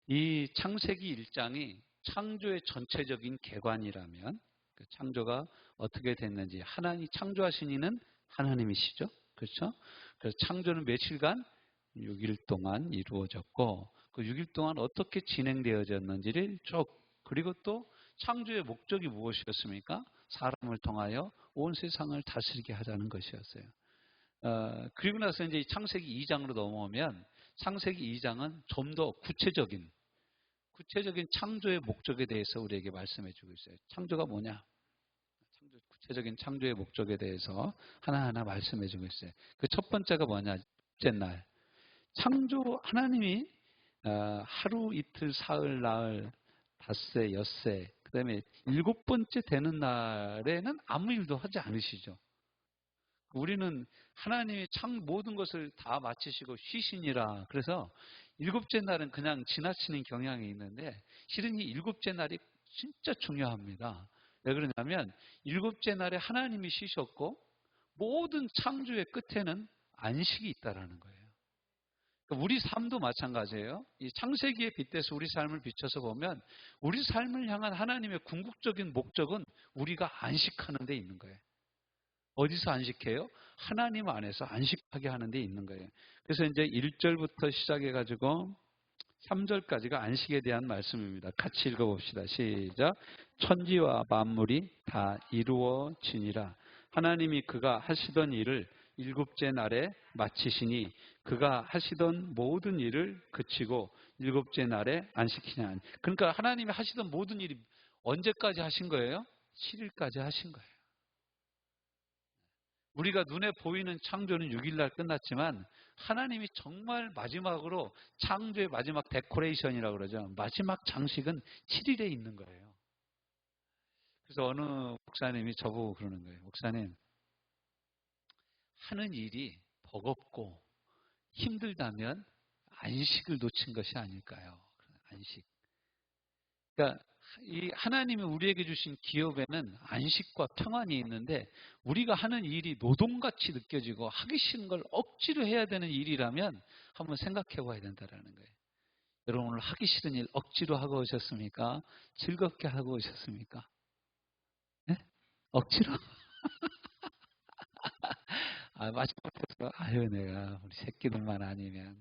이 창세기 1장이 창조의 전체적인 개관이라면 그 창조가 어떻게 됐는지 하나님 창조하신 이는 하나님이시죠. 그렇죠? 그래서 창조는 며칠간 6일 동안 이루어졌고 그 6일 동안 어떻게 진행되어졌는지를 쭉 그리고 또 창조의 목적이 무엇이었습니까? 사람을 통하여 온 세상을 다스리게 하자는 것이었어요. 그리고 나서 이제 창세기 2장으로 넘어오면 창세기 2장은 좀 더 구체적인 창조의 목적에 대해서 우리에게 말씀해 주고 있어요. 창조가 뭐냐? 구체적인 창조의 목적에 대해서 하나하나 말씀해 주고 있어요. 그 첫 번째가 뭐냐? 첫째 날. 창조, 하나님이 하루, 이틀, 사흘, 나흘, 닷새, 엿새, 그 다음에 일곱 번째 되는 날에는 아무 일도 하지 않으시죠. 우리는 하나님이 모든 것을 다 마치시고 쉬시니라. 그래서 일곱째 날은 그냥 지나치는 경향이 있는데 실은 이 일곱째 날이 진짜 중요합니다. 왜 그러냐면 일곱째 날에 하나님이 쉬셨고 모든 창조의 끝에는 안식이 있다라는 거예요. 그러니까 우리 삶도 마찬가지예요. 이 창세기에 빗대서 우리 삶을 비춰서 보면 우리 삶을 향한 하나님의 궁극적인 목적은 우리가 안식하는 데 있는 거예요. 어디서 안식해요? 하나님 안에서 안식하게 하는 데 있는 거예요. 그래서 이제 1절부터 시작해가지고 3절까지가 안식에 대한 말씀입니다. 같이 읽어봅시다. 시작. 천지와 만물이 다 이루어지니라. 하나님이 그가 하시던 일을 일곱째 날에 마치시니 그가 하시던 모든 일을 그치고 일곱째 날에 안식히냐. 그러니까 하나님이 하시던 모든 일이 언제까지 하신 거예요? 7일까지 하신 거예요. 우리가 눈에 보이는 창조는 6일날 끝났지만 하나님이 정말 마지막으로 창조의 마지막 데코레이션이라고 그러죠. 마지막 장식은 7일에 있는 거예요. 그래서 어느 목사님이 저보고 그러는 거예요. 목사님, 하는 일이 버겁고 힘들다면 안식을 놓친 것이 아닐까요? 안식. 그러니까 이 하나님이 우리에게 주신 기업에는 안식과 평안이 있는데 우리가 하는 일이 노동같이 느껴지고 하기 싫은 걸 억지로 해야 되는 일이라면 한번 생각해 봐야 된다는 거예요. 여러분 오늘 하기 싫은 일 억지로 하고 오셨습니까? 즐겁게 하고 오셨습니까? 네? 억지로? 마지막에 아유 내가 우리 새끼들만 아니면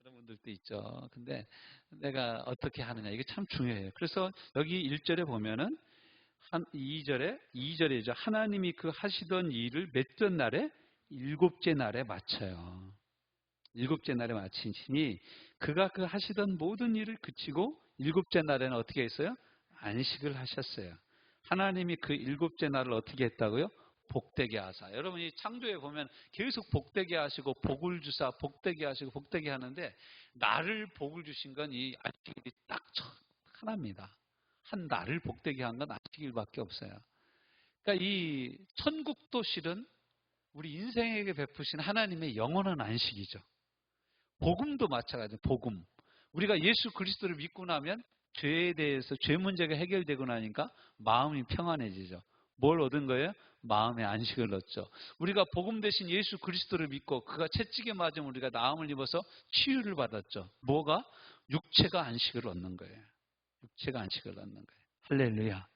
그런 분들도 있죠. 근데 내가 어떻게 하느냐 이게 참 중요해요. 그래서 여기 1절에 보면은 2절에죠. 하나님이 그 하시던 일을 몇째 날에? 일곱째 날에 마쳐요. 일곱째 날에 마치시니 그가 그 하시던 모든 일을 그치고 일곱째 날에는 어떻게 했어요? 안식을 하셨어요. 하나님이 그 일곱째 날을 어떻게 했다고요? 복되게 하사. 여러분이 창조에 보면 계속 복되게 하시고 복을 주사 복되게 하시고 복되게 하는데 나를 복을 주신 건 이 안식일이 딱 하나입니다. 한 날을 복되게 한 건 안식일밖에 없어요. 그러니까 이 천국도 실은 우리 인생에게 베푸신 하나님의 영원한 안식이죠. 복음도 마찬가지예요. 복음. 우리가 예수 그리스도를 믿고 나면 죄에 대해서 죄 문제가 해결되고 나니까 마음이 평안해지죠. 뭘 얻은 거예요? 마음의 안식을 얻죠. 우리가 복음 대신 예수 그리스도를 믿고 그가 채찍에 맞으면 우리가 나음을 입어서 치유를 받았죠. 뭐가? 육체가 안식을 얻는 거예요. 육체가 안식을 얻는 거예요. 할렐루야.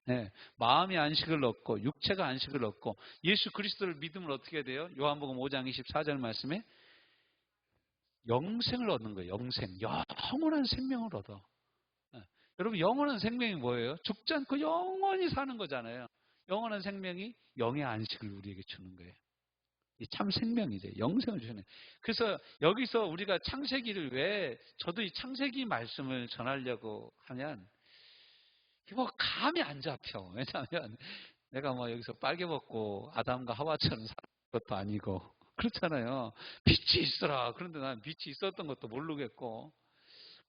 네, 마음이 안식을 얻고 육체가 안식을 얻고 예수 그리스도를 믿으면 어떻게 돼요? 요한복음 5장 24절 말씀에 영생을 얻는 거예요. 영생. 영원한 생명을 얻어. 네. 여러분 영원한 생명이 뭐예요? 죽지 않고 영원히 사는 거잖아요. 영원한 생명이 영의 안식을 우리에게 주는 거예요. 이 참 생명이죠. 영생을 주시는. 그래서 여기서 우리가 창세기를 왜 저도 이 창세기 말씀을 전하려고 하면 뭐 감이 안 잡혀. 왜냐하면 내가 뭐 여기서 빨개 벗고 아담과 하와처럼 살 것도 아니고 그렇잖아요. 빛이 있어라. 그런데 난 빛이 있었던 것도 모르겠고.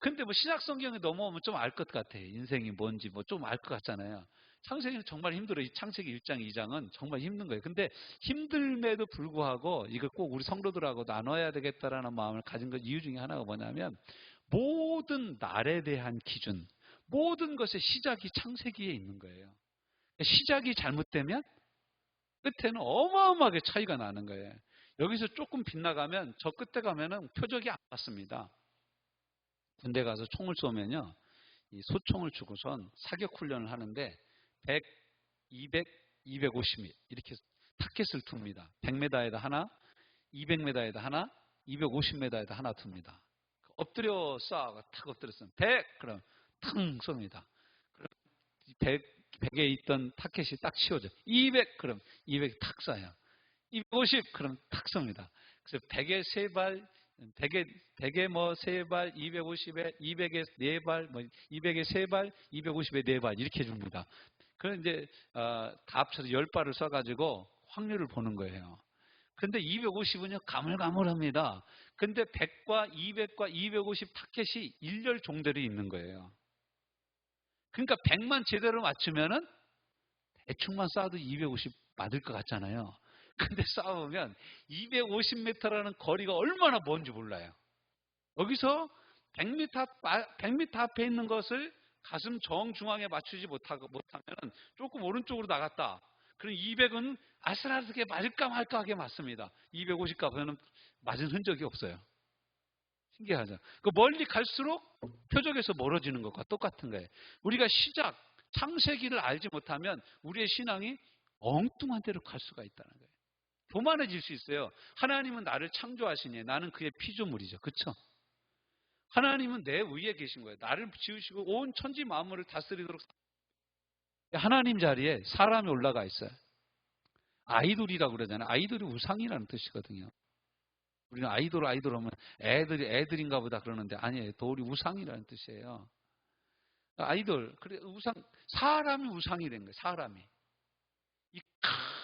근데 뭐 신약 성경에 넘어오면 좀 알 것 같아. 인생이 뭔지 뭐 좀 알 것 같잖아요. 창세기는 정말 힘들어요. 이 창세기 1장, 2장은 정말 힘든 거예요. 근데 힘듦에도 불구하고 이거 꼭 우리 성도들하고 나눠야 되겠다라는 마음을 가진 것 이유 중에 하나가 뭐냐면 모든 날에 대한 기준, 모든 것의 시작이 창세기에 있는 거예요. 시작이 잘못되면 끝에는 어마어마하게 차이가 나는 거예요. 여기서 조금 빗나가면 저 끝에 가면은 표적이 안 맞습니다. 군대 가서 총을 쏘면요. 이 소총을 주고선 사격 훈련을 하는데 100, 200, 250 이렇게 타켓을 둡니다. 100m에다 하나, 200m에다 하나, 250m에다 하나 둡니다. 엎드려 쏴. 탁 엎드렸으면 100 그럼 탕 쏩니다. 그럼 100에 있던 타켓이 딱 치워져. 200 그럼 200 탁 쏴요. 250 그럼 탁 쏩니다. 그래서 100에 3발, 100에 뭐 3발, 250에 200에 4발, 뭐 200에 3발, 250에 4발 이렇게 줍니다. 그럼 이제 다 합쳐서 10발을 쏴가지고 확률을 보는 거예요. 근데 250은요 가물가물합니다. 근데 100과 200과 250 타켓이 일렬 종대로 있는 거예요. 그러니까 100만 제대로 맞추면은 대충만 쏴도 250 맞을 것 같잖아요. 근데 쏴보면 250m라는 거리가 얼마나 먼지 몰라요. 여기서 100m 앞에 있는 것을 가슴 정중앙에 맞추지 못하면 조금 오른쪽으로 나갔다. 그럼 200은 아슬아슬하게 맞을까 말까 하게 맞습니다. 250 가서는 맞은 흔적이 없어요. 신기하죠. 그 멀리 갈수록 표적에서 멀어지는 것과 똑같은 거예요. 우리가 시작, 창세기를 알지 못하면 우리의 신앙이 엉뚱한 데로 갈 수가 있다는 거예요. 교만해질 수 있어요. 하나님은 나를 창조하시니 나는 그의 피조물이죠. 그렇죠? 하나님은 내 위에 계신 거예요. 나를 지으시고 온 천지 만물을 다스리도록 하나님 자리에 사람이 올라가 있어요. 아이돌이라고 그러잖아요. 아이돌이 우상이라는 뜻이거든요. 우리는 아이돌 하면 애들인가 보다 그러는데 아니에요. 돌이 우상이라는 뜻이에요. 아이돌, 그래 우상, 사람이 우상이 된 거예요. 사람이. 이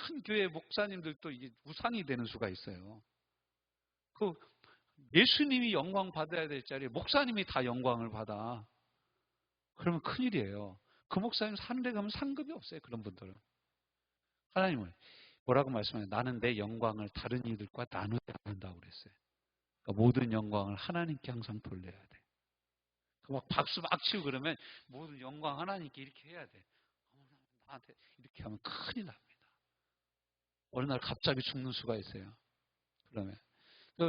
큰 교회 목사님들도 이게 우상이 되는 수가 있어요. 그 예수님이 영광 받아야 될 자리에 목사님이 다 영광을 받아. 그러면 큰일이에요. 그 목사님 산대 가면 상급이 없어요. 그런 분들은. 하나님은 뭐라고 말씀하냐? 나는 내 영광을 다른 이들과 나누지 않는다고 그랬어요. 그러니까 모든 영광을 하나님께 항상 돌려야 돼. 막 박수 막 치고 그러면 모든 영광 하나님께 이렇게 해야 돼. 나한테 이렇게 하면 큰일 납니다. 어느 날 갑자기 죽는 수가 있어요. 그러면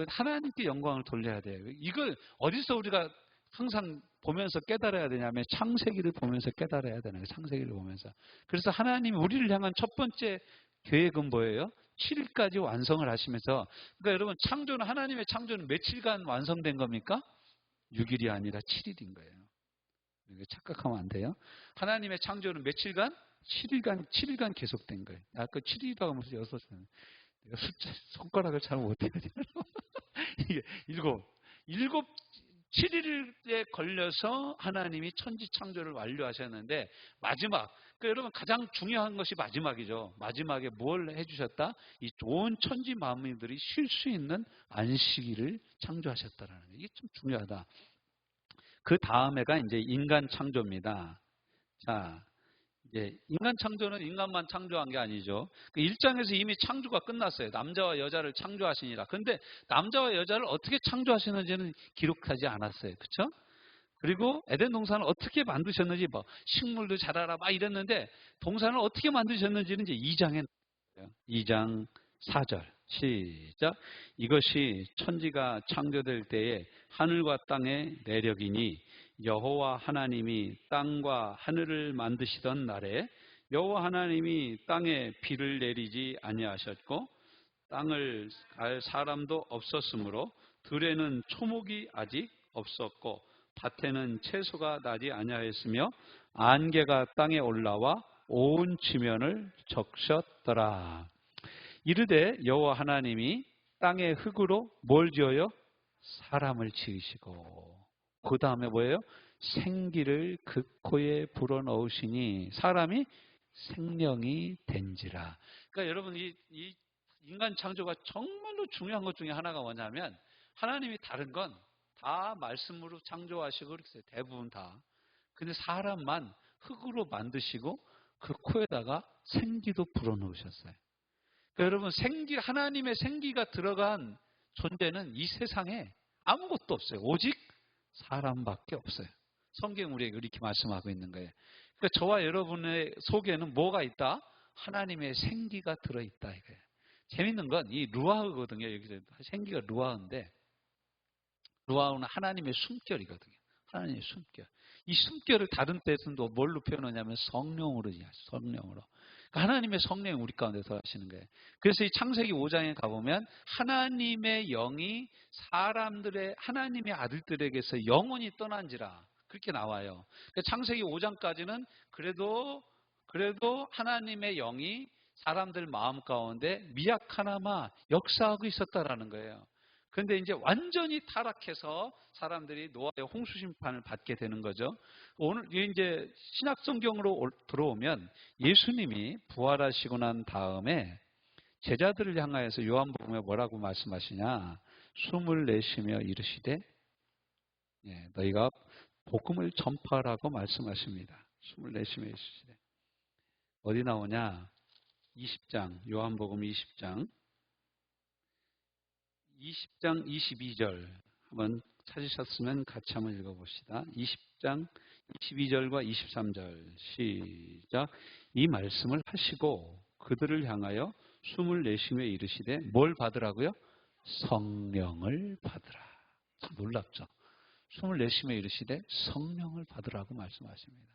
하나님께 영광을 돌려야 돼요. 이걸 어디서 우리가 항상 보면서 깨달아야 되냐면 창세기를 보면서 깨달아야 되는 거예요. 창세기를 보면서. 그래서 하나님이 우리를 향한 첫 번째 계획은 뭐예요? 7일까지 완성을 하시면서, 그러니까 여러분 창조는, 하나님의 창조는 며칠간 완성된 겁니까? 6일이 아니라 7일인 거예요. 이거 착각하면 안 돼요. 하나님의 창조는 며칠간? 7일간 계속된 거예요. 아까 7일이라고 하면서 6번. 내가 숫자, 손가락을 잘 못해요. 이게 7일에 걸려서 하나님이 천지 창조를 완료하셨는데, 마지막, 그러니까 여러분 가장 중요한 것이 마지막이죠. 마지막에 뭘 해주셨다? 이 온 천지 만물들이 쉴 수 있는 안식일을 창조하셨다라는 거예요. 이게 좀 중요하다. 그 다음에가 이제 인간 창조입니다. 자, 이제 인간 창조는 인간만 창조한 게 아니죠. 그 1장에서 이미 창조가 끝났어요. 남자와 여자를 창조하시니라. 그런데 남자와 여자를 어떻게 창조하시는지는 기록하지 않았어요. 그렇죠? 그리고 에덴 동산을 어떻게 만드셨는지, 뭐 식물도 자라라 막 이랬는데 동산을 어떻게 만드셨는지는 이제 2장에 나와요. 2장 4절 시작. 이것이 천지가 창조될 때에 하늘과 땅의 내력이니 여호와 하나님이 땅과 하늘을 만드시던 날에 여호와 하나님이 땅에 비를 내리지 아니하셨고 땅을 갈 사람도 없었으므로 들에는 초목이 아직 없었고 밭에는 채소가 나지 아니하였으며 안개가 땅에 올라와 온 지면을 적셨더라. 이르되 여호와 하나님이 땅의 흙으로 뭘 지어요? 사람을 지으시고 그 다음에 뭐예요? 생기를 그 코에 불어넣으시니 사람이 생명이 된지라. 그러니까 여러분 이 인간 창조가 정말로 중요한 것 중에 하나가 뭐냐면 하나님이 다른 건 다 말씀으로 창조하시고 그랬어요. 대부분 다. 근데 사람만 흙으로 만드시고 그 코에다가 생기도 불어넣으셨어요. 그러니까 여러분 하나님의 생기가 들어간 존재는 이 세상에 아무것도 없어요. 오직 사람밖에 없어요. 성경 우리에게 이렇게 말씀하고 있는 거예요. 그러니까 저와 여러분의 속에는 뭐가 있다? 하나님의 생기가 들어있다 이거예요. 재밌는 건 이 루아흐거든요. 여기서 생기가 루아흐인데 루아흐는 하나님의 숨결이거든요. 하나님의 숨결. 이 숨결을 다른 때에서도 뭘로 표현하냐면 성령으로 이해하죠. 성령으로. 하나님의 성령이 우리 가운데서 하시는 거예요. 그래서 이 창세기 5장에 가보면 하나님의 영이 사람들의 하나님의 아들들에게서 영원히 떠난지라 그렇게 나와요. 창세기 5장까지는 그래도 하나님의 영이 사람들 마음 가운데 미약하나마 역사하고 있었다라는 거예요. 그런데 이제 완전히 타락해서 사람들이 노아의 홍수 심판을 받게 되는 거죠. 오늘 이제 신약 성경으로 들어오면 예수님이 부활하시고 난 다음에 제자들을 향하여서 요한복음에 뭐라고 말씀하시냐? 숨을 내쉬며 이르시되 너희가 복음을 전파하라고 말씀하십니다. 숨을 내쉬며 이르시되 어디 나오냐? 20장 요한복음 20장 22절 한번 찾으셨으면 같이 한번 읽어봅시다. 20장 22절과 23절 시작. 이 말씀을 하시고 그들을 향하여 숨을 내쉬며 이르시되 뭘 받으라고요? 성령을 받으라. 참 놀랍죠. 숨을 내쉬며 이르시되 성령을 받으라고 말씀하십니다.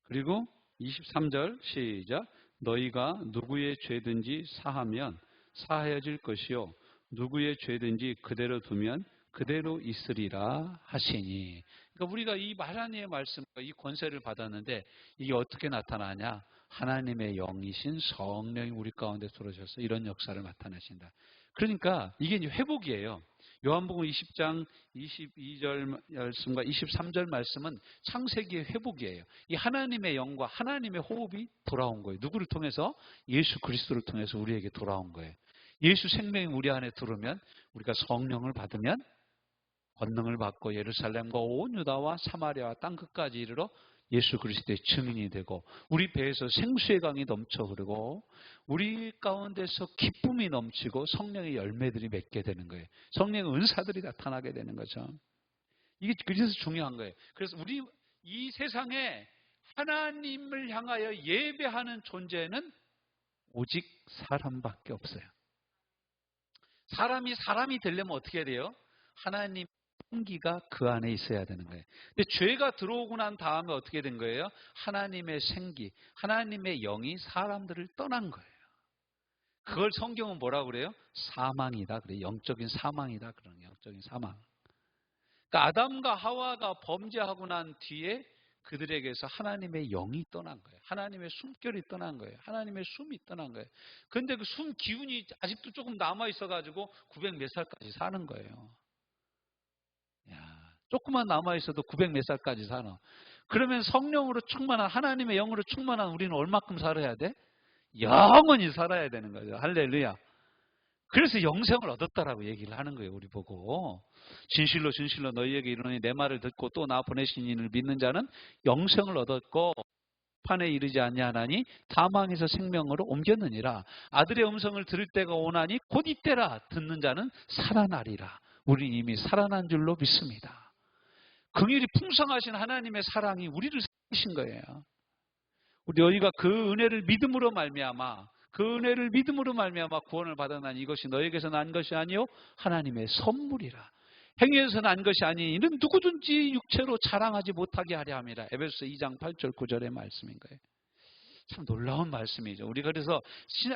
그리고 23절 시작. 너희가 누구의 죄든지 사하면 사하여질 것이요 누구의 죄든지 그대로 두면 그대로 있으리라 하시니. 그러니까 우리가 이 하나님의 말씀과 이 권세를 받았는데 이게 어떻게 나타나냐? 하나님의 영이신 성령이 우리 가운데 들어오셔서 이런 역사를 나타내신다. 그러니까 이게 이제 회복이에요. 요한복음 20장 22절 말씀과 23절 말씀은 창세기의 회복이에요. 이 하나님의 영과 하나님의 호흡이 돌아온 거예요. 누구를 통해서? 예수 그리스도를 통해서 우리에게 돌아온 거예요. 예수 생명이 우리 안에 들어오면 우리가 성령을 받으면 권능을 받고 예루살렘과 온 유다와 사마리아와 땅끝까지 이르러 예수 그리스도의 증인이 되고 우리 배에서 생수의 강이 넘쳐 흐르고 우리 가운데서 기쁨이 넘치고 성령의 열매들이 맺게 되는 거예요. 성령의 은사들이 나타나게 되는 거죠. 이게 그래서 중요한 거예요. 그래서 우리 이 세상에 하나님을 향하여 예배하는 존재는 오직 사람밖에 없어요. 사람이 되려면 어떻게 해야 돼요? 하나님 생기가 그 안에 있어야 되는 거예요. 근데 죄가 들어오고 난 다음에 어떻게 된 거예요? 하나님의 생기, 하나님의 영이 사람들을 떠난 거예요. 그걸 성경은 뭐라고 그래요? 사망이다. 그래요. 영적인 사망이다. 그런 영적인 사망. 그러니까 아담과 하와가 범죄하고 난 뒤에 그들에게서 하나님의 영이 떠난 거예요. 하나님의 숨결이 떠난 거예요. 하나님의 숨이 떠난 거예요. 그런데 그 숨 기운이 아직도 조금 남아 있어가지고 900 몇 살까지 사는 거예요. 조금만 남아있어도 900 몇 살까지 사나. 그러면 성령으로 충만한 하나님의 영으로 충만한 우리는 얼마큼 살아야 돼? 영원히 살아야 되는 거죠. 할렐루야. 그래서 영생을 얻었다라고 얘기를 하는 거예요. 우리 보고 진실로 너희에게 이르노니 내 말을 듣고 또 나 보내신 이를 믿는 자는 영생을 얻었고 판에 이르지 아니하나니 사망에서 생명으로 옮겼느니라. 아들의 음성을 들을 때가 오나니 곧 이때라. 듣는 자는 살아나리라. 우리 이미 살아난 줄로 믿습니다. 긍휼이 풍성하신 하나님의 사랑이 우리를 살리신 거예요. 우리 너희가 그 은혜를 믿음으로 말미암아 구원을 받아나니 이것이 너희에게서 난 것이 아니요 하나님의 선물이라. 행위에서 난 것이 아니 이는 누구든지 육체로 자랑하지 못하게 하려 함이라. 에베소서 2장 8절 9절의 말씀인 거예요. 참 놀라운 말씀이죠. 우리가 그래서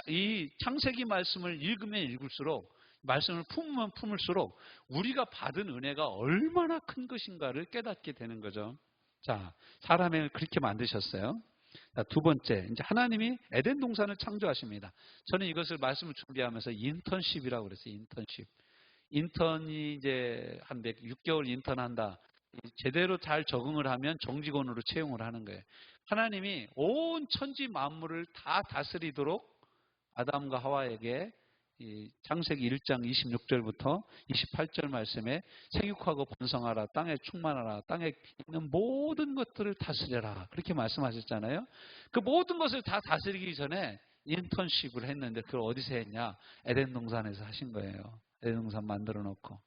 이 창세기 말씀을 읽으면 읽을수록 말씀을 품으면 품을수록 우리가 받은 은혜가 얼마나 큰 것인가를 깨닫게 되는 거죠. 자, 사람을 그렇게 만드셨어요. 자, 두 번째, 이제 하나님이 에덴 동산을 창조하십니다. 저는 이것을 말씀을 준비하면서 인턴십이라고 그랬어요. 인턴이 이제 한 6개월 인턴한다. 제대로 잘 적응을 하면 정직원으로 채용을 하는 거예요. 하나님이 온 천지 만물을 다 다스리도록 아담과 하와에게 이 창세기 1장 26절부터 28절 말씀에 생육하고 번성하라, 땅에 충만하라, 땅에 있는 모든 것들을 다스려라 그렇게 말씀하셨잖아요. 그 모든 것을 다 다스리기 전에 인턴십을 했는데 그걸 어디서 했냐? 에덴 동산에서 하신 거예요. 에덴 동산 만들어 놓고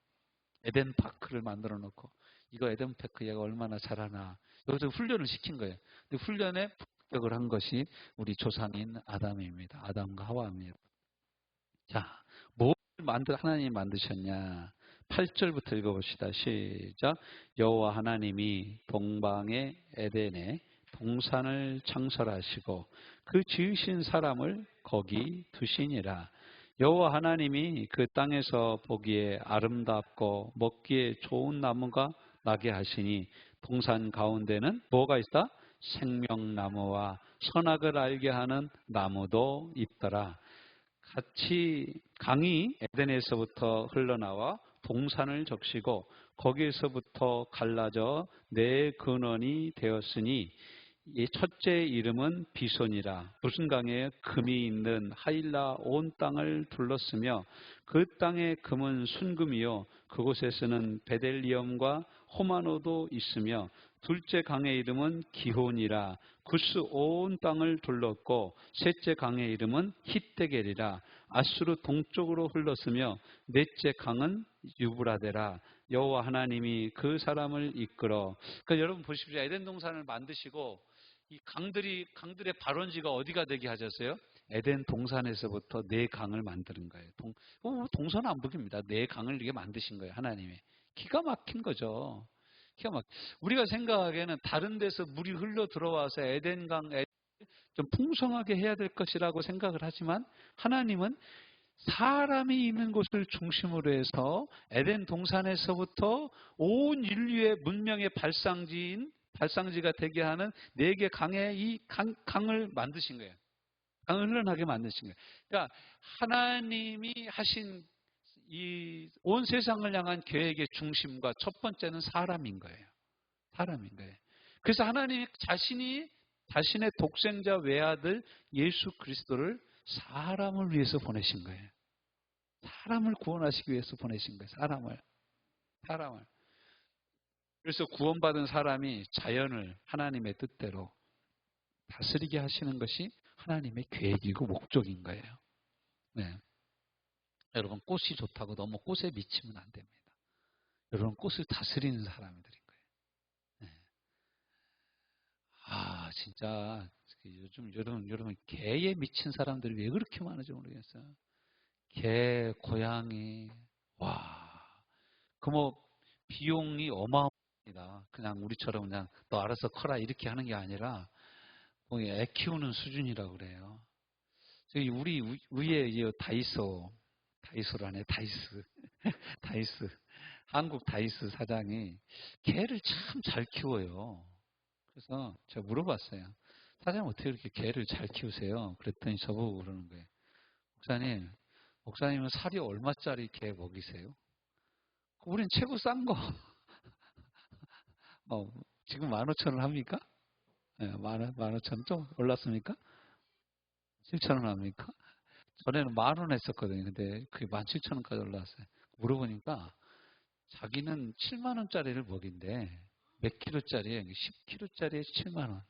에덴 파크를 만들어 놓고 이거 에덴 파크 얘가 얼마나 잘하나 여기서 훈련을 시킨 거예요. 근데 훈련에 합격을 한 것이 우리 조상인 아담입니다. 아담과 하와입니다. 자, 뭘 하나님이 만드셨냐? 8절부터 읽어봅시다. 시작. 여호와 하나님이 동방의 에덴에 동산을 창설하시고 그 지으신 사람을 거기 두시니라. 여호와 하나님이 그 땅에서 보기에 아름답고 먹기에 좋은 나무가 나게 하시니 동산 가운데는 뭐가 있다? 생명나무와 선악을 알게 하는 나무도 있더라. 같이 강이 에덴에서부터 흘러나와 동산을 적시고 거기에서부터 갈라져 네 근원이 되었으니 이 첫째 이름은 비손이라. 무슨 강에 금이 있는 하일라 온 땅을 둘렀으며 그 땅의 금은 순금이요 그곳에서는 베델리엄과 호마노도 있으며 둘째 강의 이름은 기혼이라. 구스 온 땅을 둘렀고 셋째 강의 이름은 hit데겔이라. 아수르 동쪽으로 흘렀으며 넷째 강은 유브라데라. 여호와 하나님이 그 사람을 이끌어. 그러니까 여러분 보십시오. 에덴 동산을 만드시고 이 강들의 발원지가 어디가 되게 하셨어요? 에덴 동산에서부터 네 강을 만드는 거예요. 동서남북입니다. 네 강을 이렇게 만드신 거예요. 하나님이. 기가 막힌 거죠. 우리가 생각하기에는 다른 데서 물이 흘러 들어와서 에덴강 좀 풍성하게 해야 될 것이라고 생각을 하지만 하나님은 사람이 있는 곳을 중심으로 해서 에덴 동산에서부터 온 인류의 문명의 발상지가 되게 하는 네 개 강의 이 강을 만드신 거예요. 강을 흘러나게 만드신 거예요. 그러니까 하나님이 하신 이 온 세상을 향한 계획의 중심과 첫 번째는 사람인 거예요. 사람인 거예요. 그래서 하나님이 자신의 독생자 외아들 예수 그리스도를 사람을 위해서 보내신 거예요. 사람을 구원하시기 위해서 보내신 거예요. 사람을. 그래서 구원받은 사람이 자연을 하나님의 뜻대로 다스리게 하시는 것이 하나님의 계획이고 목적인 거예요. 네. 여러분 꽃이 좋다고 너무 꽃에 미치면 안 됩니다. 여러분 꽃을 다스리는 사람들인 거예요. 네. 진짜 요즘 여러분 개에 미친 사람들이 왜 그렇게 많은지 모르겠어요. 개, 고양이, 비용이 어마어마합니다. 그냥 우리처럼 그냥 너 알아서 커라 이렇게 하는 게 아니라 애 키우는 수준이라고 그래요. 저희 우리 위에 다이소라네 다이스 다이스 한국 다이스 사장이 개를 참 잘 키워요. 그래서 제가 물어봤어요. 사장님 어떻게 이렇게 개를 잘 키우세요? 그랬더니 저보고 그러는 거예요. 목사님은 살이 얼마짜리 개 먹이세요? 우린 최고 싼 거. 지금 15,000원 합니까? 네, 15,000원 좀 올랐습니까? 7,000원 합니까? 전에는 10,000원 했었거든요. 근데 그게 17,000원까지 올라왔어요. 물어보니까 자기는 7만원짜리를 먹인대. 몇 킬로짜리에 10킬로짜리에 7만원.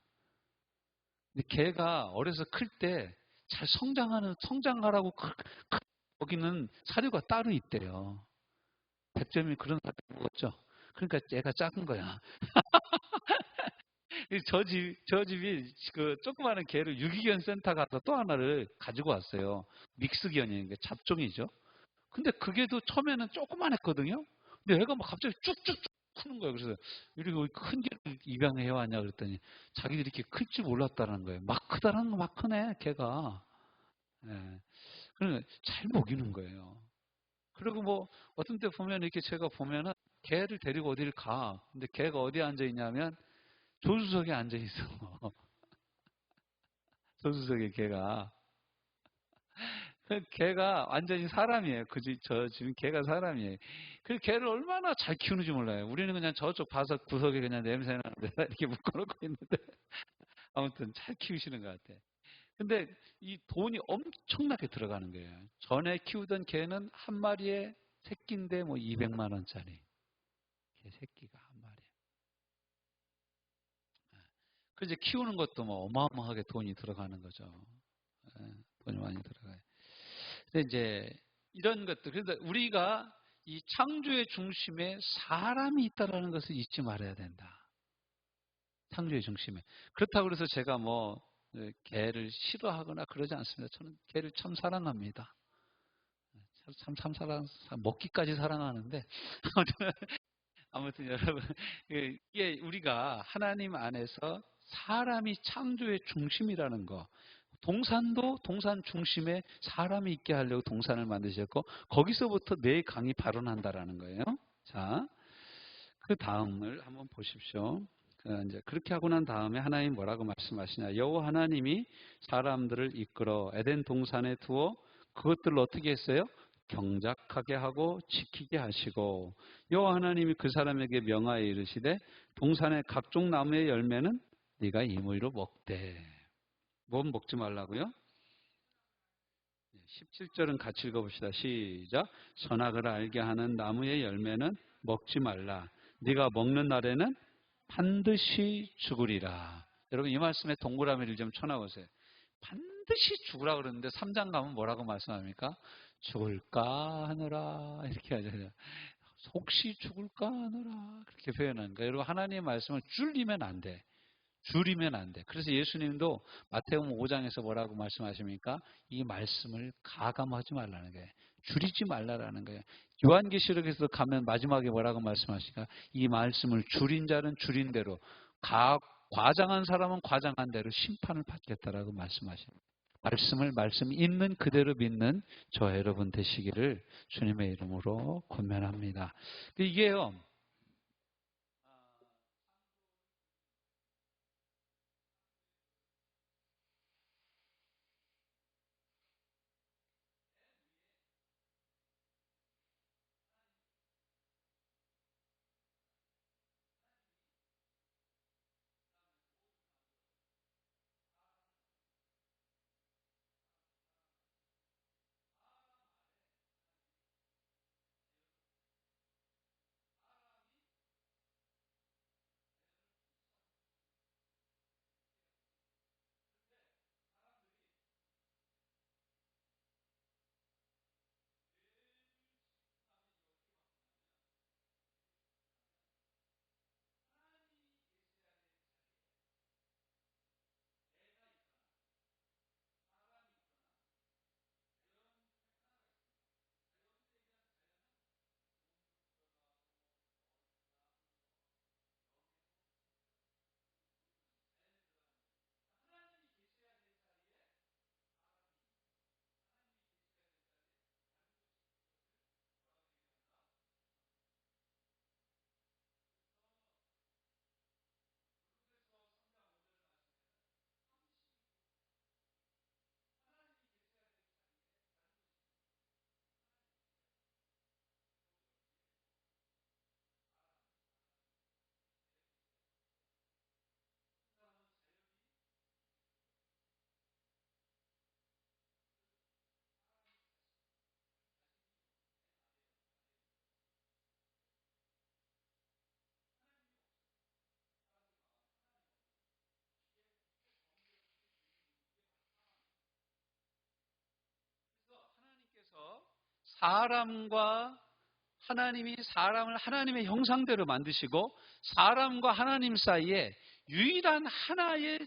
근데 걔가 어려서 클 때 잘 성장하라고 먹이는 사료가 따로 있대요. 백점이 그런 사료 먹었죠. 그러니까 얘가 작은 거야. 저 집이 그 조그마한 개를 유기견 센터 가서 또 하나를 가지고 왔어요. 믹스견이 잡종이죠. 근데 그게도 처음에는 조그만했거든요. 근데 얘가 막 갑자기 쭉쭉쭉 크는 거예요. 그래서 이렇게 큰 개를 입양해 왔냐 그랬더니 자기들이 이렇게 클 줄 몰랐다는 거예요. 막 크다는 거 막 크네 개가. 예. 그러니까 잘 먹이는 거예요. 그리고 어떤 때 보면 이렇게 제가 보면은 개를 데리고 어디를 가. 근데 개가 어디에 앉아 있냐면 조수석에 앉아 있어. 조수석에 개가. 개가 완전히 사람이에요. 저 지금 개가 사람이에요. 그 개를 얼마나 잘 키우는지 몰라요. 우리는 그냥 저쪽 바석 구석에 그냥 냄새 나는데 이렇게 묶어놓고 있는데 아무튼 잘 키우시는 것 같아. 근데 이 돈이 엄청나게 들어가는 거예요. 전에 키우던 개는 한 마리에 새끼인데 200만 원짜리. 개 새끼가 한 마리에. 그래서 키우는 것도 어마어마하게 돈이 들어가는 거죠. 돈이 많이 들어가요. 근데 이제 이런 것들, 그래서 우리가 이 창조의 중심에 사람이 있다라는 것을 잊지 말아야 된다. 창조의 중심에. 그렇다고 해서 제가 개를 싫어하거나 그러지 않습니다. 저는 개를 참 사랑합니다. 먹기까지 사랑하는데 아무튼 여러분, 이게 우리가 하나님 안에서 사람이 창조의 중심이라는 거, 동산도 동산 중심에 사람이 있게 하려고 동산을 만드셨고 거기서부터 내 강이 발원한다라는 거예요. 자, 그 다음을 한번 보십시오. 이제 그렇게 하고 난 다음에 하나님 뭐라고 말씀하시냐? 여호와 하나님이 사람들을 이끌어 에덴 동산에 두어 그것들을 어떻게 했어요? 경작하게 하고 지키게 하시고 여호와 하나님이 그 사람에게 명하여 이르시되 동산의 각종 나무의 열매는 네가 임의로 먹되. 뭔 먹지 말라고요? 17절은 같이 읽어봅시다. 시작. 선악을 알게 하는 나무의 열매는 먹지 말라. 네가 먹는 날에는 반드시 죽으리라. 여러분 이 말씀에 동그라미를 좀 쳐놔보세요. 반드시 죽으라 그러는데 3장 가면 뭐라고 말씀합니까? 죽을까 하느라 이렇게 하잖아요. 혹시 죽을까 하느라 그렇게 표현하는 거예요. 여러분 하나님의 말씀을 줄이면 안 돼. 줄이면 안 돼. 그래서 예수님도 마태복음 5장에서 뭐라고 말씀하십니까? 이 말씀을 가감하지 말라는 거예요. 줄이지 말라라는 거예요. 요한계시록에서 가면 마지막에 뭐라고 말씀하시까? 이 말씀을 줄인 자는 줄인 대로, 과장한 사람은 과장한 대로 심판을 받겠다라고 말씀하십니다. 말씀을 말씀 있는 그대로 믿는 저 여러분 되시기를 주님의 이름으로 권면합니다. 이게요. 사람과 하나님이 사람을 하나님의 형상대로 만드시고 사람과 하나님 사이에 유일한 하나의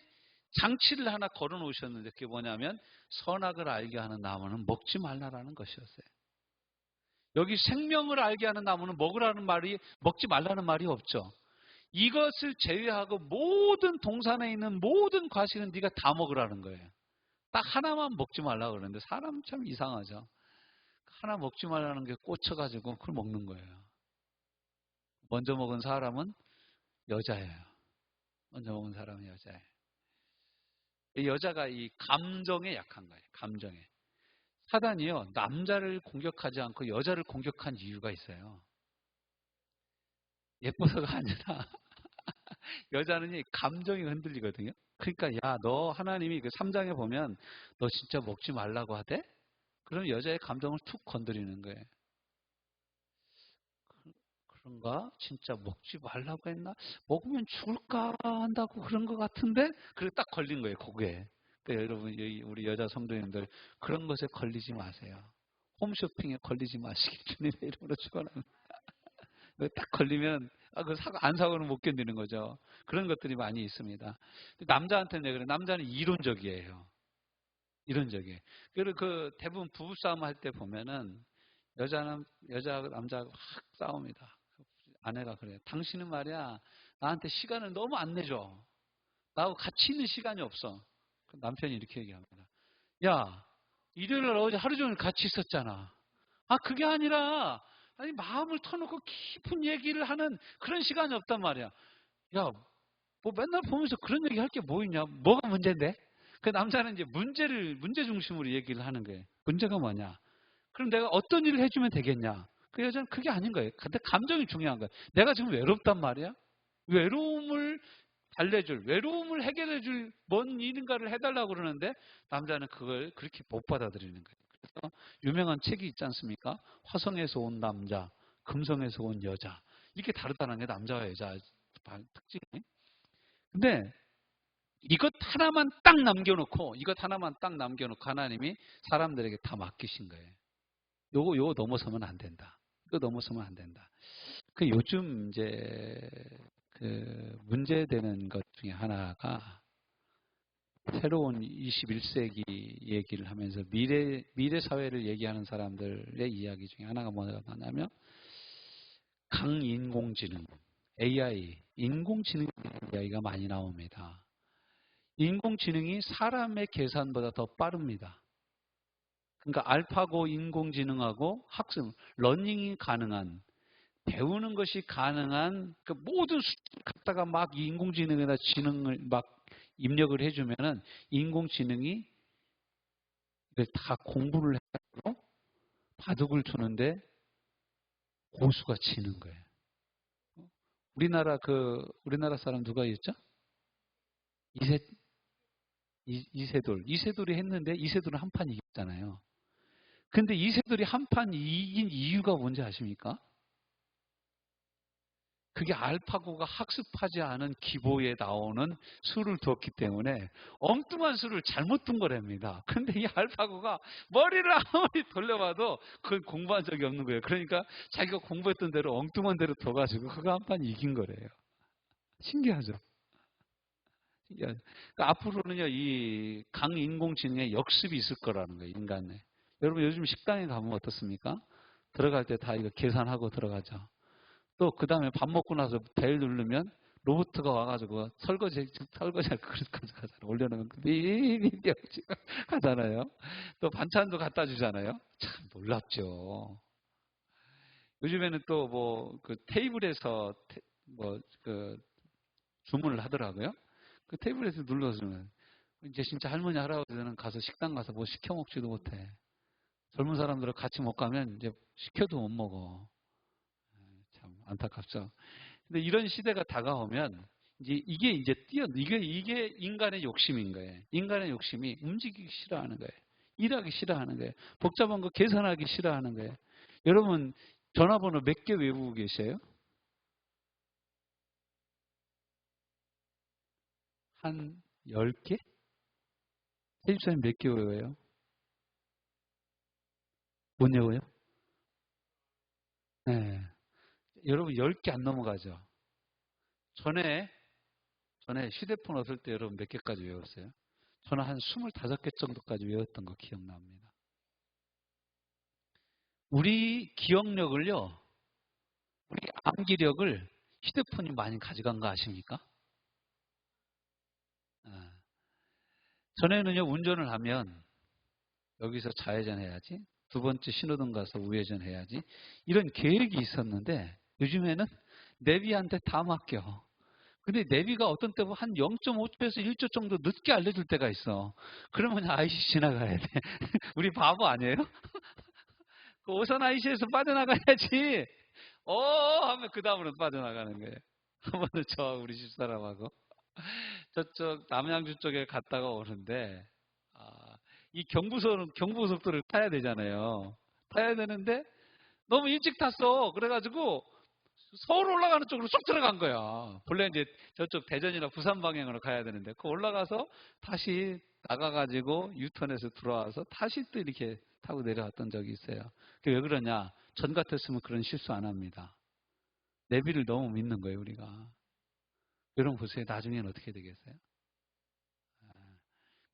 장치를 하나 걸어 놓으셨는데 그게 뭐냐면 선악을 알게 하는 나무는 먹지 말라라는 것이었어요. 여기 생명을 알게 하는 나무는 먹으라는 말이 먹지 말라는 말이 없죠. 이것을 제외하고 모든 동산에 있는 모든 과실은 네가 다 먹으라는 거예요. 딱 하나만 먹지 말라고 그러는데 사람 참 이상하죠. 하나 먹지 말라는 게 꽂혀가지고 그걸 먹는 거예요. 먼저 먹은 사람은 여자예요. 먼저 먹은 사람은 여자예요. 이 여자가 이 감정에 약한 거예요. 감정에. 사단이요. 남자를 공격하지 않고 여자를 공격한 이유가 있어요. 예뻐서가 아니라 여자는 이 감정이 흔들리거든요. 그러니까 야, 너 하나님이 그 3장에 보면 너 진짜 먹지 말라고 하대? 그럼 여자의 감정을 툭 건드리는 거예요. 그런가? 진짜 먹지 말라고 했나? 먹으면 죽을까 한다고 그런 것 같은데? 그리고 딱 걸린 거예요, 그게. 그러니까 여러분, 우리 여자 성도님들, 그런 것에 걸리지 마세요. 홈쇼핑에 걸리지 마시길 주님의 이름으로 축원합니다. 딱 걸리면, 안 사고는 못 견디는 거죠. 그런 것들이 많이 있습니다. 남자한테는 왜 그래? 남자는 이론적이에요. 이론적이에요. 그리고 그 대부분 부부싸움 할 때 보면은 여자 남자가 확 싸웁니다. 아내가 그래요. 당신은 말이야 나한테 시간을 너무 안 내줘. 나하고 같이 있는 시간이 없어. 남편이 이렇게 얘기합니다. 야, 일요일 날 어제 하루 종일 같이 있었잖아. 아, 그게 아니라, 아니, 마음을 터놓고 깊은 얘기를 하는 그런 시간이 없단 말이야. 야, 뭐 맨날 보면서 그런 얘기 할 게 뭐 있냐? 뭐가 문제인데? 그 남자는 이제 문제 중심으로 얘기를 하는 거예요. 문제가 뭐냐? 그럼 내가 어떤 일을 해주면 되겠냐? 그 여자는 그게 아닌 거예요. 근데 감정이 중요한 거예요. 내가 지금 외롭단 말이야? 외로움을 달래줄, 외로움을 해결해줄 뭔 일인가를 해달라고 그러는데 남자는 그걸 그렇게 못 받아들이는 거예요. 그래서 유명한 책이 있지 않습니까? 화성에서 온 남자, 금성에서 온 여자. 이렇게 다르다는 게 남자와 여자 특징이. 근데 이것 하나만 딱 남겨놓고 하나님이 사람들에게 다 맡기신 거예요. 요거 넘어서면 안 된다. 이거 넘어서면 안 된다. 그 요즘 이제 그 문제되는 것 중에 하나가 새로운 21세기 얘기를 하면서 미래 사회를 얘기하는 사람들의 이야기 중에 하나가 뭐냐면 강인공지능, AI, 인공지능 이야기가 많이 나옵니다. 인공지능이 사람의 계산보다 더 빠릅니다. 그러니까 알파고 인공지능하고 학습, 러닝이 가능한, 배우는 것이 가능한 그 모든 수치를 갖다가 막 인공지능에다 지능을 막 입력을 해주면은 인공지능이 이걸 다 공부를 해가지고 바둑을 두는데 고수가 지는 거예요. 우리나라 사람 누가 있죠? 이세돌이 했는데 이세돌은 한 판 이겼잖아요. 근데 이세돌이 한 판 이긴 이유가 뭔지 아십니까? 그게 알파고가 학습하지 않은 기보에 나오는 수를 두었기 때문에 엉뚱한 수를 잘못 둔 거랍니다. 근데 이 알파고가 머리를 아무리 돌려봐도 그건 공부한 적이 없는 거예요. 그러니까 자기가 공부했던 대로 엉뚱한 대로 둬가지고 그거 한 판 이긴 거래요. 신기하죠? 신기하죠? 그러니까 앞으로는요, 이 강인공지능의 역습이 있을 거라는 거예요, 인간에. 여러분 요즘 식당에 가면 어떻습니까? 들어갈 때 다 이거 계산하고 들어가죠. 또 그 다음에 밥 먹고 나서 벨 누르면 로봇가 와가지고 설거지할 그릇 가져가잖아요. 올려놓으면 비비비 하잖아요. 또 반찬도 갖다 주잖아요. 참 놀랍죠. 요즘에는 또 뭐 그 테이블에서 뭐 그 주문을 하더라고요. 그 테이블에서 눌러주면 이제 진짜 할머니 할아버지는 가서 식당 가서 뭐 시켜 먹지도 못해. 젊은 사람들은 같이 못 가면 이제 시켜도 못 먹어. 참 안타깝죠. 근데 이런 시대가 다가오면 이게 인간의 욕심인 거예요. 인간의 욕심이 움직이기 싫어하는 거예요. 일하기 싫어하는 거예요. 복잡한 거 계산하기 싫어하는 거예요. 여러분 전화번호 몇 개 외우고 계세요? 한 10개? 세입사님 몇 개 외워요? 못 외워요? 네. 여러분 10개 안 넘어가죠? 전에 휴대폰 얻을 때 여러분 몇 개까지 외웠어요? 저는 한 25개 정도까지 외웠던 거 기억납니다. 우리 기억력을요, 우리 암기력을 휴대폰이 많이 가져간 거 아십니까? 아, 전에는요, 운전을 하면 여기서 좌회전 해야지, 두 번째 신호등 가서 우회전 해야지, 이런 계획이 있었는데 요즘에는 내비한테 다 맡겨. 근데 내비가 어떤 때 보면 한 0.5초에서 1초 정도 늦게 알려줄 때가 있어. 그러면 아이씨 지나가야 돼. 우리 바보 아니에요? 그 오선 아이씨에서 빠져나가야지. 하면 그 다음으로 빠져나가는 거예요. 한 번은 저 우리 집사람하고 저쪽 남양주 쪽에 갔다가 오는데 이 경부고속도로를 타야 되잖아요. 타야 되는데 너무 일찍 탔어. 그래가지고 서울 올라가는 쪽으로 쏙 들어간 거야. 본래 이제 저쪽 대전이나 부산 방향으로 가야 되는데 그 올라가서 다시 나가가지고 유턴해서 들어와서 다시 또 이렇게 타고 내려왔던 적이 있어요. 그게 왜 그러냐? 전 같았으면 그런 실수 안 합니다. 내비를 너무 믿는 거예요, 우리가. 여러분 보세요. 나중에는 어떻게 되겠어요?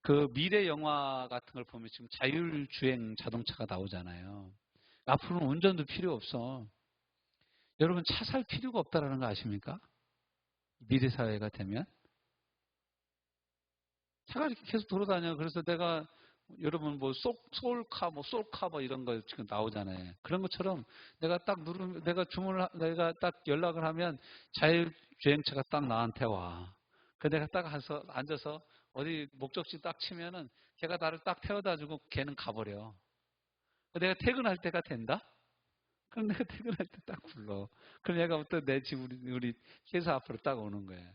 그 미래 영화 같은 걸 보면 지금 자율주행 자동차가 나오잖아요. 앞으로는 운전도 필요 없어. 여러분 차 살 필요가 없다라는 거 아십니까? 미래 사회가 되면 차가 이렇게 계속 돌아다녀. 그래서 내가 여러분 뭐 소울카 뭐 솔카 뭐 이런 거 지금 나오잖아요. 그런 것처럼 내가 딱 누르면 내가 딱 연락을 하면 자율주행차가 딱 나한테 와. 그 내가 딱 가서 앉아서 어디 목적지 딱 치면은 걔가 나를 딱 태워다 주고 걔는 가버려. 내가 퇴근할 때가 된다? 그럼 내가 퇴근할 때 딱 불러. 그럼 얘가 또 내 집 우리 회사 앞으로 딱 오는 거예요.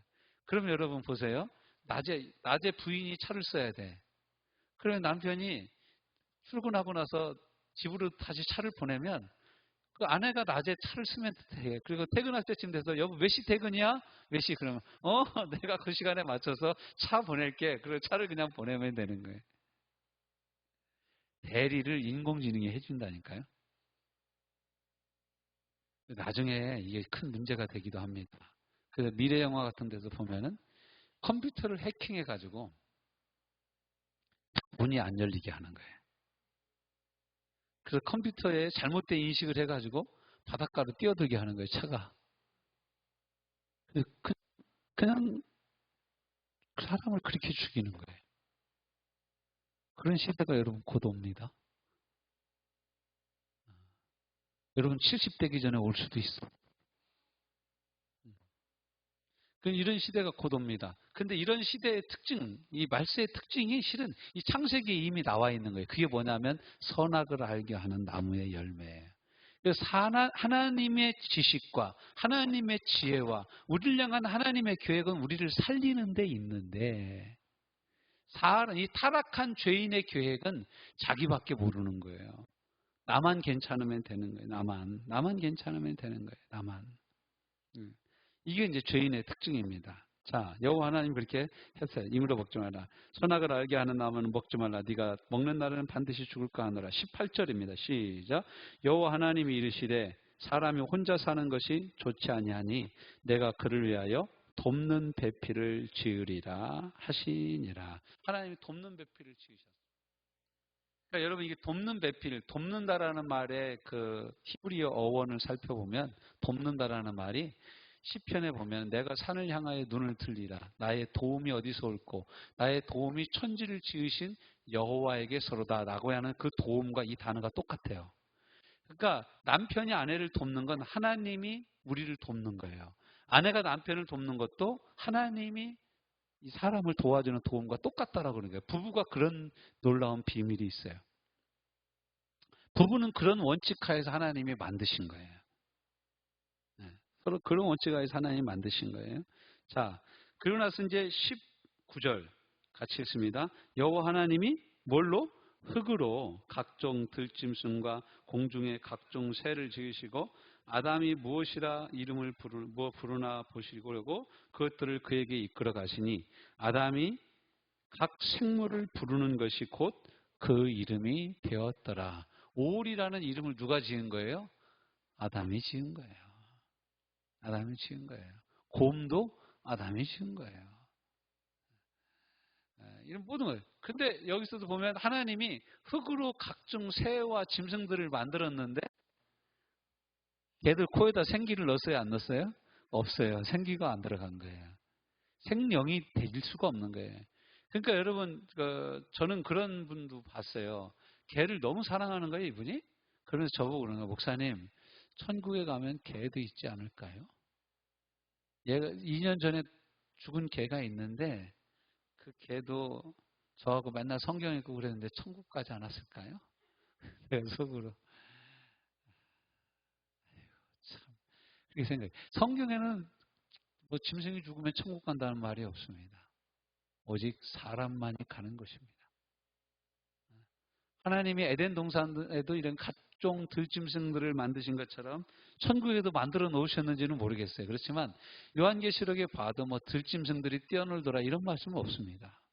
그럼 여러분 보세요. 낮에 부인이 차를 써야 돼. 그러면 남편이 출근하고 나서 집으로 다시 차를 보내면 그 아내가 낮에 차를 쓰면 돼. 그리고 퇴근할 때쯤 돼서 여보 몇 시 퇴근이야? 몇 시? 그러면 내가 그 시간에 맞춰서 차 보낼게. 그리고 차를 그냥 보내면 되는 거예요. 대리를 인공지능이 해준다니까요. 나중에 이게 큰 문제가 되기도 합니다. 그래서 미래 영화 같은 데서 보면은 컴퓨터를 해킹해 가지고 문이 안 열리게 하는 거예요. 그래서 컴퓨터에 잘못된 인식을 해가지고 바닷가로 뛰어들게 하는 거예요, 차가. 그냥 사람을 그렇게 죽이는 거예요. 그런 시대가 여러분 곧 옵니다. 여러분 70 되기 전에 올 수도 있어. 이런 시대가 곧 옵니다. 근데 이런 시대의 특징, 이 말세의 특징이 실은 이 창세기에 이미 나와 있는 거예요. 그게 뭐냐면 선악을 알게 하는 나무의 열매예요. 그래서 하나님의 지식과 하나님의 지혜와 우리를 향한 하나님의 계획은 우리를 살리는 데 있는데 이 타락한 죄인의 계획은 자기밖에 모르는 거예요. 나만 괜찮으면 되는 거예요. 나만 괜찮으면 되는 거예요. 나만. 이게 이제 죄인의 특징입니다. 자, 여호와 하나님 그렇게 했어요. 이물로 먹지 마라. 선악을 알게 하는 나무는 먹지 말라. 네가 먹는 날에는 반드시 죽을까 하노라. 18절입니다. 시작. 여호와 하나님이 이르시되 사람이 혼자 사는 것이 좋지 아니하니 내가 그를 위하여 돕는 배필을 지으리라 하시니라. 하나님이 돕는 배필을 지으셨어요. 그러니까 여러분 이게 돕는 배필, 돕는다라는 말의 그 히브리어 어원을 살펴보면 돕는다라는 말이 시편에 보면 내가 산을 향하여 눈을 들리라. 나의 도움이 어디서 올고 나의 도움이 천지를 지으신 여호와에게서로다 라고 하는 그 도움과 이 단어가 똑같아요. 그러니까 남편이 아내를 돕는 건 하나님이 우리를 돕는 거예요. 아내가 남편을 돕는 것도 하나님이 이 사람을 도와주는 도움과 똑같다라고 그러는 거예요. 부부가 그런 놀라운 비밀이 있어요. 부부는 그런 원칙 하에서 하나님이 만드신 거예요. 네. 서로 그런 원칙 하에서 하나님이 만드신 거예요. 자, 그러고 나서 이제 19절 같이 읽습니다. 여호와 하나님이 뭘로? 흙으로 각종 들짐승과 공중의 각종 새를 지으시고 아담이 무엇이라 이름을 부르나 보시려고 그것들을 그에게 이끌어 가시니 아담이 각 생물을 부르는 것이 곧 그 이름이 되었더라. 오울이라는 이름을 누가 지은 거예요? 아담이 지은 거예요. 아담이 지은 거예요. 곰도 아담이 지은 거예요. 이런 모든 걸. 근데 여기서도 보면 하나님이 흙으로 각종 새와 짐승들을 만들었는데 걔들 코에다 생기를 넣었어요? 안 넣었어요? 없어요. 생기가 안 들어간 거예요. 생명이 될 수가 없는 거예요. 그러니까 여러분, 저는 그런 분도 봤어요. 개를 너무 사랑하는 거예요, 이분이? 그러면서 저보고 그러는 거예요. 목사님, 천국에 가면 개도 있지 않을까요? 얘가 2년 전에 죽은 개가 있는데 그 개도 저하고 맨날 성경 읽고 그랬는데 천국 가지 않았을까요? 내가 속으로 참 그렇게 생각해요. 성경에는 뭐 짐승이 죽으면 천국 간다는 말이 없습니다. 오직 사람만이 가는 것입니다. 하나님이 에덴 동산에도 이런 각종 들짐승들을 만드신 것처럼 천국에도 만들어 놓으셨는지는 모르겠어요. 그렇지만 요한계시록에 봐도 뭐 들짐승들이 뛰어놀더라 이런 말씀은 없습니다.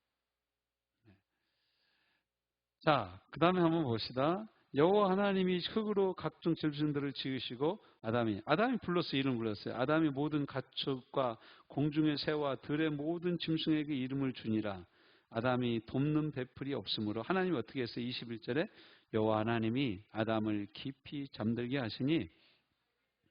자, 그 다음에 한번 봅시다. 여호와 하나님이 흙으로 각종 짐승들을 지으시고 아담이 불렀어요. 이름 불렀어요. 아담이 모든 가축과 공중의 새와 들의 모든 짐승에게 이름을 주니라. 아담이 돕는 배풀이 없으므로 하나님이 어떻게 했어요? 21절에 여호와 하나님이 아담을 깊이 잠들게 하시니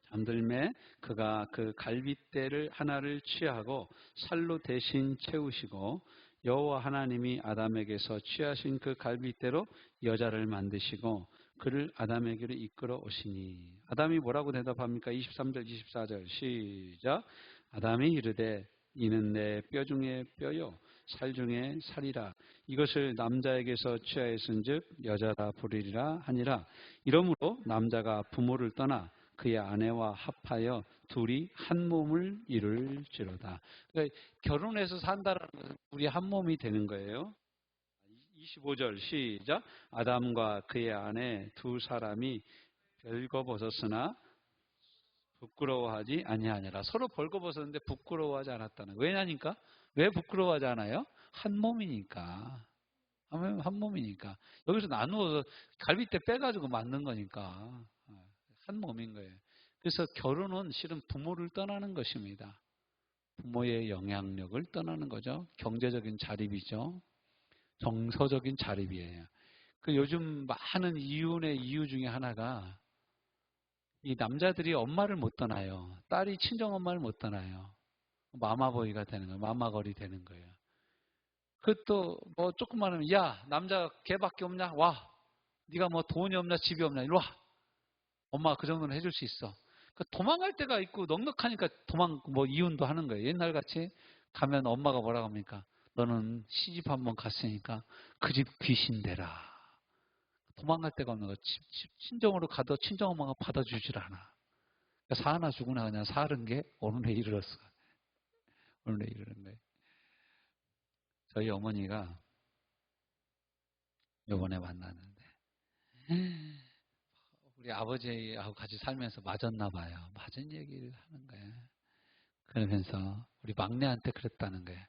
잠들매 그가 그 갈빗대를 하나를 취하고 살로 대신 채우시고 여호와 하나님이 아담에게서 취하신 그 갈빗대로 여자를 만드시고 그를 아담에게로 이끌어 오시니. 아담이 뭐라고 대답합니까? 23절 24절 시작. 아담이 이르되 이는 내 뼈 중에 뼈요 살 중에 살이라. 이것을 남자에게서 취하였은즉 여자라 부르리라 하니라. 이러므로 남자가 부모를 떠나 그의 아내와 합하여 둘이 한 몸을 이룰지로다. 그러니까 결혼해서 산다라는 것은 둘이 한 몸이 되는 거예요. 25절 시작. 아담과 그의 아내 두 사람이 벌거벗었으나 부끄러워하지 아니하니라. 서로 벌거벗었는데 부끄러워하지 않았다는 거예요. 왜냐니까? 왜 부끄러워하지 않아요? 한 몸이니까. 한 몸이니까. 여기서 나누어서 갈빗대 빼가지고 만든 거니까. 한 몸인 거예요. 그래서 결혼은 실은 부모를 떠나는 것입니다. 부모의 영향력을 떠나는 거죠. 경제적인 자립이죠. 정서적인 자립이에요. 그 요즘 많은 이혼의 이유 중에 하나가 이 남자들이 엄마를 못 떠나요. 딸이 친정엄마를 못 떠나요. 마마보이가 되는 거예요. 마마걸이 되는 거예요. 그것도 뭐 조금만 하면 야 남자 걔밖에 없냐? 와. 네가 뭐 돈이 없냐 집이 없냐? 이리 와. 엄마가 그 정도는 해줄 수 있어. 도망갈 때가 있고 넉넉하니까 뭐 이혼도 하는 거예요. 옛날 같이 가면 엄마가 뭐라고 합니까? 너는 시집 한번 갔으니까 그 집 귀신 되라. 도망갈 데가 없는 거야. 친정으로 가도 친정엄마가 받아주질 않아. 사나 죽으나 그냥 사는 게 오늘에 이르렀어. 오늘에 이르는 거예요. 저희 어머니가 요번에 만났는데 우리 아버지하고 같이 살면서 맞았나 봐요. 맞은 얘기를 하는 거예요. 그러면서 우리 막내한테 그랬다는 거예요.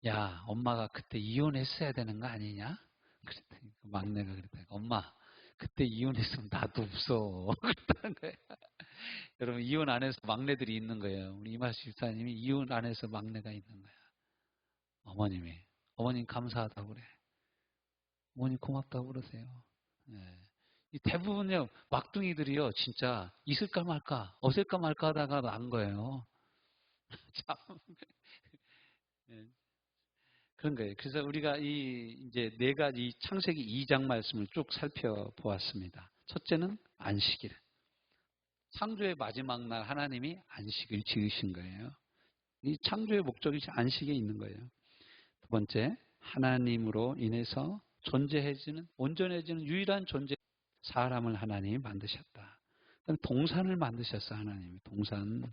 야, 엄마가 그때 이혼했어야 되는 거 아니냐? 그랬더니 막내가 그랬더니 엄마, 그때 이혼했으면 나도 없어. 그랬다는 거예요. 여러분, 이혼 안 해서 막내들이 있는 거예요. 우리 이마수 집사님이 이혼 안 해서 막내가 있는 거야. 어머님 감사하다고 그래. 어머님 고맙다고 그러세요. 네. 이 대부분요, 막둥이들이요, 진짜 있을까 말까, 없을까 말까 하다가 난 거예요. 참. 네. 그런 거예요. 그래서 우리가 이제 네 가지 창세기 2장 말씀을 쭉 살펴보았습니다. 첫째는 안식일. 창조의 마지막 날 하나님이 안식을 지으신 거예요. 이 창조의 목적이 안식에 있는 거예요. 두 번째, 하나님으로 인해서 존재해지는, 온전해지는 유일한 존재, 사람을 하나님이 만드셨다. 동산을 만드셨어, 하나님이. 동산.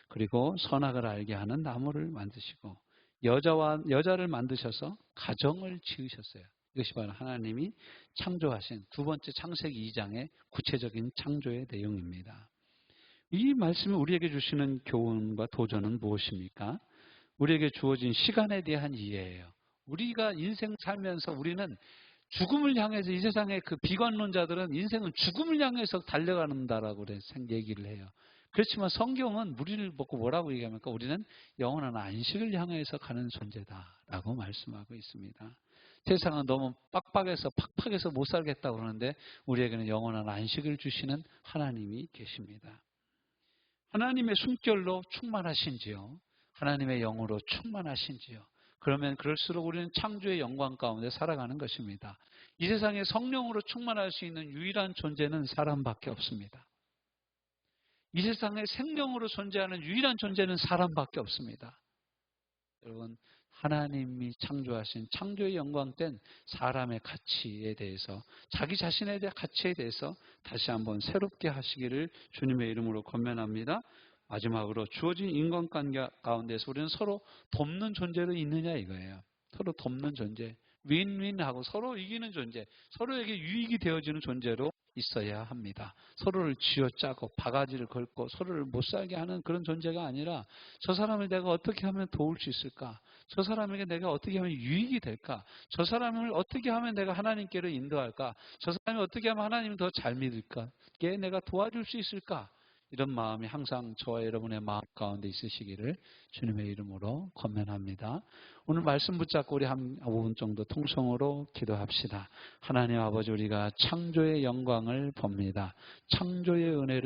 그리고 선악을 알게 하는 나무를 만드시고, 여자를 만드셔서 가정을 지으셨어요. 이것이 바로 하나님이 창조하신 두 번째 창세기 2장의 구체적인 창조의 내용입니다. 이 말씀이 우리에게 주시는 교훈과 도전은 무엇입니까? 우리에게 주어진 시간에 대한 이해예요. 우리가 인생 살면서 우리는 죽음을 향해서, 이 세상의 그 비관론자들은 인생은 죽음을 향해서 달려간다라고 얘기를 해요. 그렇지만 성경은 우리를 보고 뭐라고 얘기합니까? 우리는 영원한 안식을 향해서 가는 존재다라고 말씀하고 있습니다. 세상은 너무 빡빡해서 팍팍해서 못 살겠다고 그러는데 우리에게는 영원한 안식을 주시는 하나님이 계십니다. 하나님의 숨결로 충만하신지요? 하나님의 영으로 충만하신지요? 그러면 그럴수록 우리는 창조의 영광 가운데 살아가는 것입니다. 이 세상에 성령으로 충만할 수 있는 유일한 존재는 사람밖에 없습니다. 이 세상에 생명으로 존재하는 유일한 존재는 사람밖에 없습니다. 여러분, 하나님이 창조하신 창조의 영광 땐 사람의 가치에 대해서, 자기 자신에 대한 가치에 대해서 다시 한번 새롭게 하시기를 주님의 이름으로 권면합니다. 마지막으로 주어진 인간관계 가운데서 우리는 서로 돕는 존재로 있느냐 이거예요. 서로 돕는 존재, 윈윈하고 서로 이기는 존재, 서로에게 유익이 되어지는 존재로 있어야 합니다. 서로를 쥐어짜고 바가지를 걸고 서로를 못 살게 하는 그런 존재가 아니라 저 사람을 내가 어떻게 하면 도울 수 있을까? 저 사람에게 내가 어떻게 하면 유익이 될까? 저 사람을 어떻게 하면 내가 하나님께로 인도할까? 저 사람이 어떻게 하면 하나님을 더 잘 믿을까? 걔 내가 도와줄 수 있을까? 이런 마음이 항상 저와 여러분의 마음 가운데 있으시기를 주님의 이름으로 권면합니다. 오늘 말씀 붙잡고 우리 한 5분 정도 통성으로 기도합시다. 하나님 아버지, 우리가 창조의 영광을 봅니다. 창조의 은혜를